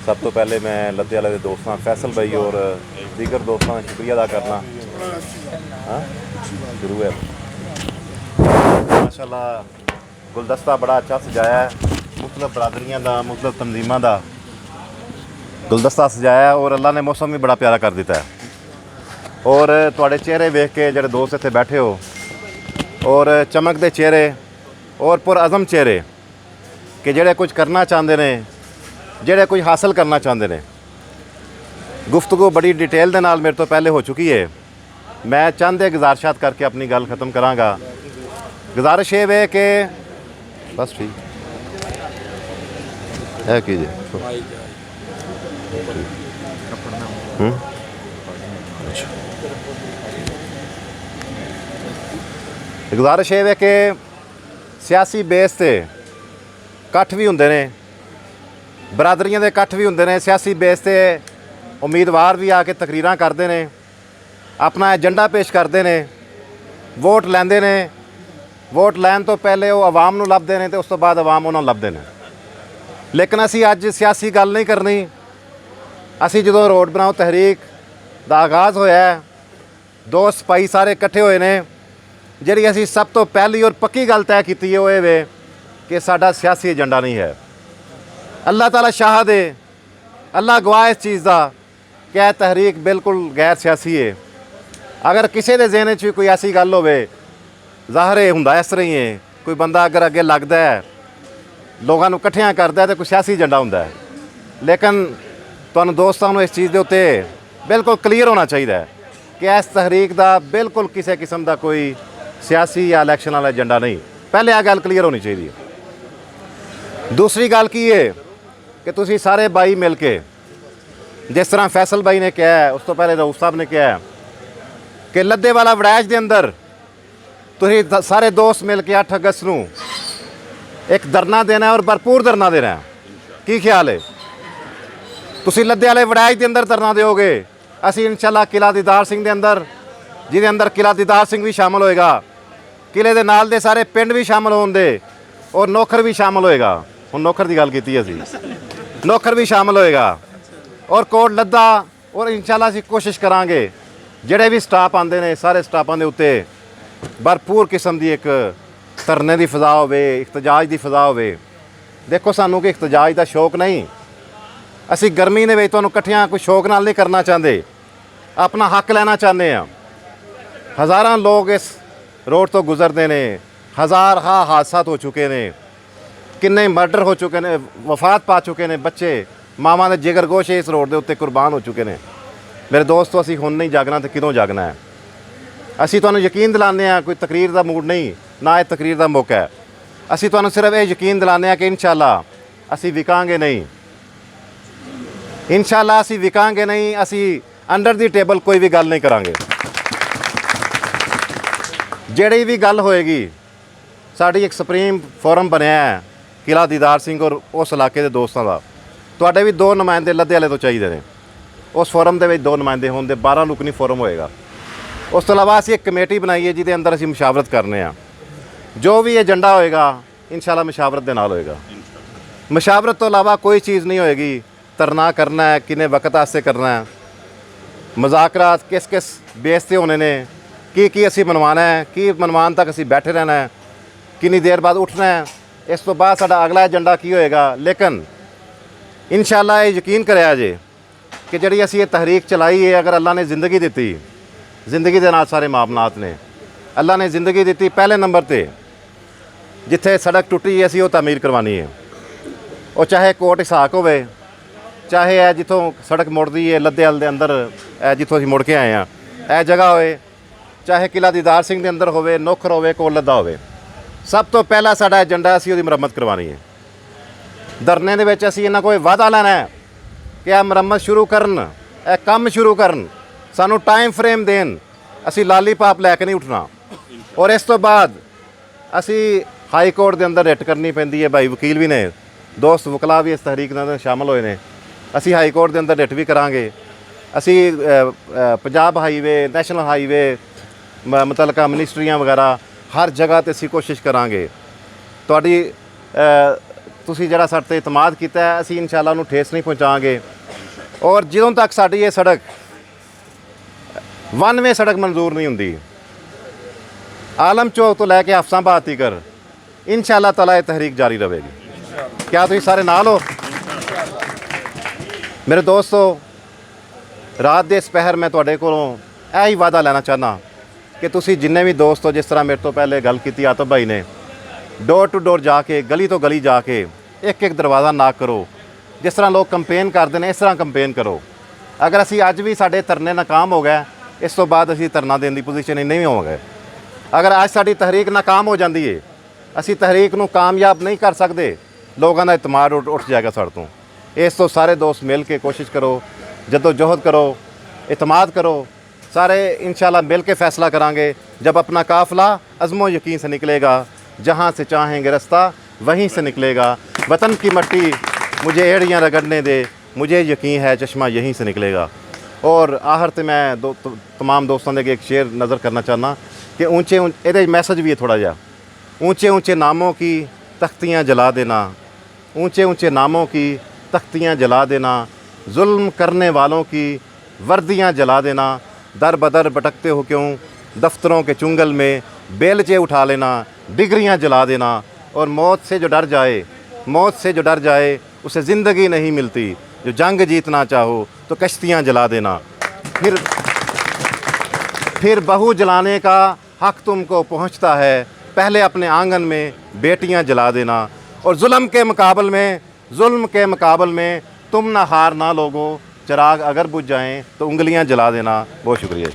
सब तो पहले मैं लद्दे वाले के दोस्तों फैसल भाई और दीगर दोस्तों का शुक्रिया अदा करना। हाँ शुरू है माशाल्लाह गुलदस्ता बड़ा अच्छा सजाया है, मुख्तलिफ बरादरियां दा मुख्तलिफ तंजीमां दा गुलदस्ता सजाया है और अल्लाह ने मौसम भी बड़ा प्यारा कर दिता है। और तुहाडे चेहरे वेख के जिहड़े दोस्त इत्थे बैठे हो और चमकदे चेहरे और पुरअज़म चेहरे कि जिहड़े कुछ करना चाहते ने, जिहड़े कुछ हासिल करना चाहते ने। गुफ्तगू बड़ी डिटेल दे नाल मेरे तो पहले हो चुकी है। मैं चंद गुजारिशात करके अपनी गल ख़त्म करांगा। गुजारिश ये वे कि बस ठीक है कीजिए। गुजारिश ये वे कि सियासी बेस ते इकट्ठ भी हुंदे ने, बरादरियां दे इकट्ठ भी हुंदे ने, सियासी बेस ते उम्मीदवार भी आके तकरीरां करते हैं, अपना एजेंडा पेश करते हैं, वोट लैंदे ने। वोट लैन तो पहले वो आवाम नूं लभदे ने तो उस तो बाद आवाम उन्हां नूं लभदे ने। लेकिन असी अज सियासी गल नहीं करनी। असी जदों रोड बनाओ तहरीक दा आगाज़ होया है, दोस्त सिपाही सारे इकट्ठे होए ने, जिहड़ी असी सब तो पहली और पक्की गल तय कीती है वो ये वे कि साडा सियासी एजेंडा नहीं है। अल्लाह ताला शाहद है, अल्लाह गवाह इस चीज़ का कि यह तहरीक बिल्कुल गैर सियासी है। अगर किसी के ज़हन च कोई ऐसी गल होवे, ज़ाहिर है हुंदा इस तरह ही है, कोई बंदा अगर अगे लगता है लोगों को इकट्ठियां करता है तो कोई सियासी एजेंडा हुंदा है। लेकिन तुहानूं दोस्तों को इस चीज़ के उत्ते बिल्कुल क्लीयर होना चाहिए कि इस तहरीक का बिल्कुल किसी किस्म का कोई सियासी या इलैक्शन वाला एजेंडा नहीं। पहले यह गल क्लीयर होनी चाहिए। दूसरी गल की है कि तुसी सारे भाई मिल के, जिस तरह फैसल भाई ने कहा है, उस तो पहले रऊफ साहब ने कहा है कि लद्दे वाला वड़ैच के अंदर तुसी सारे दोस्त मिल के 8 अगस्त नूं एक धरना देना है और भरपूर धरना देना है। की ख्याल है? तुसी लद्दे वाले वड़ैच के अंदर धरना दोगे, असी इंशाल्लाह किला दीदार सिंह के अंदर, जिहदे अंदर किला दीदार सिंह भी शामिल होएगा, किले दे नाल दे सारे पिंड भी शामिल होंदे और नौखर भी शामिल होएगा। हुण नौखर की गल कीती असी, नौखर भी शामिल होएगा और कोट लद्दा। और इंशाल्लाह असी कोशिश करांगे जिहड़े भी स्टाफ आंदे ने सारे स्टाफां दे उत्ते भरपूर किस्म की एक धरने की फिजा होवे, इख्तजाज की फिजा होवे। देखो सानू कि इख्तजाज का शौक नहीं, असी गर्मी दे विच तुहानूं इकट्ठियां कोई शौक नाल नहीं करना चाहते, अपना हक लेना चाहते हैं। हज़ारां लोग इस रोड तो गुजरते हैं, हज़ार हादसा हो चुके हैं, किन्ने मर्डर हो चुके हैं, वफात पा चुके हैं, बच्चे मावां दे जिगर गोशे इस रोड के उत्ते कुर्बान हो चुके हैं। मेरे दोस्तों असी हुण नहीं जागना तो किदों जागना है? असी तुहानूं यकीन दिलाने हैं, कोई तकरीर का मूड नहीं, ना ये तकरीर का मौका है। असी तुहानूं सिर्फ ये यकीन दिलाने हैं कि इंशाल्लाह असी विकांगे नहीं, इंशाल्लाह असी विकांगे नहीं, असी अंडर दी टेबल कोई भी गल नहीं करांगे। जिहड़ी भी गल होएगी, साडी एक सुप्रीम फोरम बनया है किला दीदार सिंह और उस इलाके के दोस्तों का। तुहाडे भी 2 नुमाइंदे लद्दे वाले तो चाहिए ने, उस फोरम के 2 नुमाइंदे होंदे 12 लुकनी फोरम होएगा। उस तो इलावा असी एक कमेटी बनाई है जिहदे अंदर असी मुशावरत करने आ। जो भी एजेंडा होएगा इंशाल्लाह मुशावरत दे नाल होएगा। मुशावरत तो इलावा कोई चीज़ नहीं होएगी। धरना करना है, किन्ने वक्त वास्ते करना है, मुज़ाकरात किस किस बेस ते होने ने, की असी मनवाना है, की मनवान तक असी बैठे रहना है, कितनी देर बाद उठना है, इस तो बाद साडा अगला एजेंडा की होएगा। लेकिन इंशाल्लाह ये यकीन कराया जे कि जिहड़ी असी ये तहरीक चलाई है, अगर अल्लाह ने ज़िंदगी दी, जिंदगी दे नाल सारे मामलात ने, अल्लाह ने ज़िंदगी दी, पहले नंबर ते जिथे सड़क टुटी है असी वो तामीर करवानी है। और चाहे कोट इसहाक होवे, चाहे है जिथों सड़क मुड़दी है लद्दे वाल दे अंदर, जिथों असीं मुड़ के आए हैं यह जगह होए, चाहे किला दीदार सिंह के अंदर होवे, नौखर होवे, कोट लद्दा होवे, सब तो पहला साडा एजेंडा असीं उहदी मुरम्मत करवानी है। धरने दे विच असीं इन्हां कोई वादा लेना है कि यह मुरम्मत शुरू करन, यह काम शुरू करन, सानू टाइम फ्रेम देन, असी लालीपाप लैके नहीं उठना। और इस तो बाद असी हाई कोर्ट के अंदर रिट करनी पैंदी है। भाई वकील भी ने, दोस्त वकला भी इस तहरीक के अंदर शामिल होए ने। असी हाई कोर्ट के अंदर रिट भी करांगे। असी पंजाब हाईवे, नैशनल हाईवे, मुतलका मिनिस्ट्रियां वगैरह हर जगह ते असी कोशिश करांगे। ਤੁਸੀਂ ਜਿਹੜਾ ਸਾਡੇ 'ਤੇ ਇਤਮਾਦ ਕੀਤਾ ਹੈ, ਅਸੀਂ ਇਨਸ਼ਾਅੱਲਾ ਉਹਨੂੰ ਠੇਸ ਨਹੀਂ ਪਹੁੰਚਾਵਾਂਗੇ। ਔਰ ਜਦੋਂ ਤੱਕ ਸਾਡੀ ਇਹ ਸੜਕ 1 ਵੇ ਸੜਕ ਮਨਜ਼ੂਰ ਨਹੀਂ ਹੁੰਦੀ, ਆਲਮ ਚੌਕ ਤੋਂ ਲੈ ਕੇ ਹਫਸਾਬਾਦ ਤੀਕਰ ਇਨਸ਼ਾਅੱਲਾ ਤਾਲਾ ਇਹ ਤਹਿਰੀਕ ਜਾਰੀ ਰਹੇਗੀ। क्या ਤੁਸੀਂ ਸਾਰੇ ਨਾਲ ਹੋ? ਮੇਰੇ ਦੋਸਤੋ, ਰਾਤ ਦੇ ਇਸ ਪਹਿਰ ਮੈਂ ਤੁਹਾਡੇ ਕੋਲੋਂ ਇਹ ਹੀ ਵਾਅਦਾ ਲੈਣਾ ਚਾਹੁੰਦਾ ਕਿ ਤੁਸੀਂ ਜਿੰਨੇ ਵੀ ਦੋਸਤ ਹੋ, ਜਿਸ ਤਰ੍ਹਾਂ ਮੇਰੇ ਤੋਂ ਪਹਿਲੇ ਗੱਲ ਕੀਤੀ ਆਤਬ ਭਾਈ ਨੇ, ਡੋਰ ਟੂ ਡੋਰ ਜਾ ਕੇ, ਗਲੀ ਤੋਂ ਗਲੀ ਜਾ ਕੇ ਇੱਕ ਇੱਕ ਦਰਵਾਜ਼ਾ ਨਾਕ ਕਰੋ। ਜਿਸ ਤਰ੍ਹਾਂ ਲੋਕ ਕੰਪੇਨ ਕਰਦੇ ਨੇ, ਇਸ ਤਰ੍ਹਾਂ ਕੰਪੇਨ ਕਰੋ। ਅਗਰ ਅਸੀਂ ਅੱਜ ਵੀ ਸਾਡੇ ਧਰਨੇ ਨਾਕਾਮ ਹੋ ਗਏ, ਇਸ ਤੋਂ ਬਾਅਦ ਅਸੀਂ ਧਰਨਾ ਦੇਣ ਦੀ ਪੋਜੀਸ਼ਨ ਨਹੀਂ ਹੋਵਾਂਗੇ। ਅਗਰ ਅੱਜ ਸਾਡੀ ਤਹਿਰੀਕ ਨਾਕਾਮ ਹੋ ਜਾਂਦੀ ਹੈ, ਅਸੀਂ ਤਹਿਰੀਕ ਨੂੰ ਕਾਮਯਾਬ ਨਹੀਂ ਕਰ ਸਕਦੇ, ਲੋਕਾਂ ਦਾ ਇਤਮਾਦ ਉੱਠ ਜਾਏਗਾ ਸਾਡੇ ਤੋਂ। ਇਸ ਤੋਂ ਸਾਰੇ ਦੋਸਤ ਮਿਲ ਕੇ ਕੋਸ਼ਿਸ਼ ਕਰੋ, जद्दोजहद करो, इतमाद करो, सारे इंशाल्लाह मिल के फ़ैसला करांगे। जब अपना काफ़िला अज़्मो यकीन से निकलेगा, जहाँ से चाहेंगे रास्ता वहीं से निकलेगा। वतन की मट्टी मुझे एड़ियाँ रगड़ने दे, मुझे यकीन है चश्मा यहीं से निकलेगा। और आखिर से मैं तमाम दोस्तों ने एक शेर नज़र करना चाहना कि ऊँचे ये मैसेज भी है थोड़ा जा, ऊँचे ऊँचे नामों की तख्तियाँ जला देना, ऊँचे ऊँचे नामों की तख्तियाँ जला देना, जुल्म करने वालों की वर्दियाँ जला देना, दर बदर भटकते हो क्यों दफ्तरों के चुंगल में बेलचे उठा लेना, डिग्रियाँ जला देना। और मौत से जो डर जाए, मौत से जो डर जाए उसे ज़िंदगी नहीं मिलती, जो जंग जीतना चाहो तो कश्तियाँ जला देना। फिर बहू जलाने का हक़ तुमको पहुँचता है, पहले अपने आंगन में बेटियाँ जला देना। और जुल्म के मुकाबल में तुम ना हार ना लोगो, चिराग अगर बुझ जाएं तो उंगलियां जला देना। बहुत शुक्रिया।